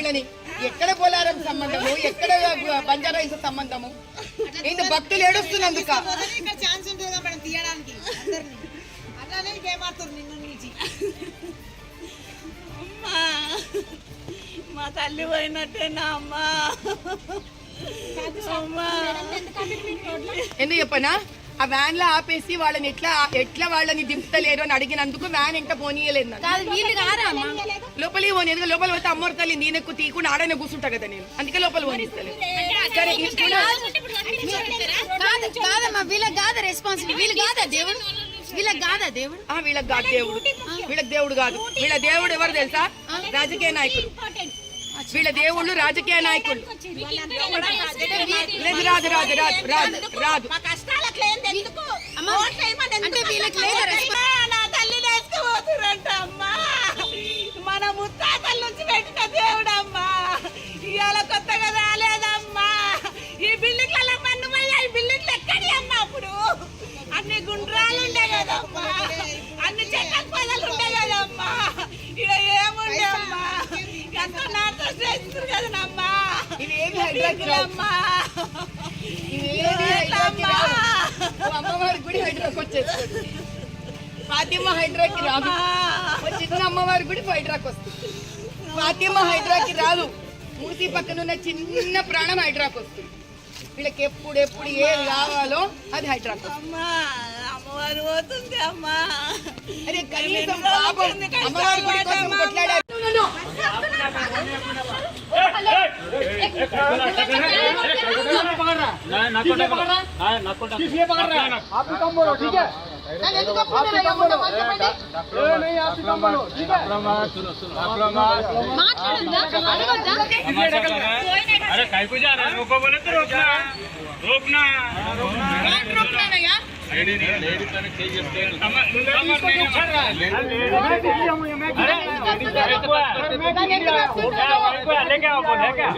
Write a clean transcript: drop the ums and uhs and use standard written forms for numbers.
వాళ్ళని ఎక్కడ పోలారం సంబంధము, ఎక్కడ బంజారా హిల్స్ సంబంధము? ఏంటి భక్తులు ఏడుస్తున్నందుక? ఛాన్స్ ఉంటుంది కదా మేడం తీయడానికి అందరినీ, అలానే ఏమాడుతారు నిన్న నుంచి. అమ్మా మా తల్లి పోయినట్టేనా అమ్మా? ఎందుకు చెప్పనా, ఆ వ్యాన్ లో ఆపేసి వాళ్ళని ఎట్లా వాళ్ళని దింపుతలేరు అని అడిగినందుకు వ్యాన్ ఎంత పోనీయలేదు. లోపలికి పోనీ, ఎందుకంటే లోపల పోతే అమ్మోరు తల్లి నేనెక్కు తీయకుండా ఆడనే కూర్చుంటా కదా నేను, అందుకే లోపల పోనిస్తలేదు. కాదమ్మా, వీళ్ళకి కాదా రెస్పాన్సిబిలిటీ? వీళ్ళు కాదా దేవుడు? వీళ్ళకి కాదా దేవుడు? వీళ్ళకి కాదు దేవుడు, వీళ్ళకి దేవుడు కాదు. వీళ్ళ దేవుడు ఎవరు తెలుసా? రాజకీయ నాయకులు. వీళ్ళ దేవుళ్ళు రాజకీయ నాయకులు. రాదు రాదు రాదు రాదు రాదు. అంటే వీళ్ళకి లేదా? నా తల్లి నేర్చుకోబోతురంట అమ్మా. మన ముత్తాతల నుంచి పెట్టిన దేవుడు అమ్మా, ఇవాళ కొత్తగా రాలేదమ్మా. ఈ బిల్డింగ్ల మన్ను మళ్ళీ ఈ బిల్డింగ్లు ఎక్కడి అమ్మా? అప్పుడు అన్ని గుండ్రాలు ఉండే కదమ్మా, అన్ని చెట్ల పొదలు ఉండే కదమ్మా. ఇక ఏముండే అమ్మా, ఎంతో నాతో చేస్తారు కదనమ్మా. అమ్మా అమ్మవారి గుడి హైడ్రాక్ వచ్చేస్తుంది. ఫాతిమా హైడ్రాకి రాదు, చిన్న అమ్మవారి గుడి హైడ్రాక్ వస్తుంది. ఫాతిమా హైడ్రాకి రాదు, మూసి పక్కన ఉన్న చిన్న ప్రాణం హైడ్రాక్ వస్తుంది. వీళ్ళకి ఎప్పుడెప్పుడు ఏది కావాలో అది హైడ్రాక్. అమ్మా అమ్మవారు పోతుంది అమ్మా. అరే కనీసం పాపం అమ్మవారి గుడి కోసం కొట్లాడారు. अरे काय को जा रहा है? रोको बोले तो रोकना, रोकना, रोकना ना यार. लेडी तने चाहिए स्टेट. लेके आओ, लेके आओ.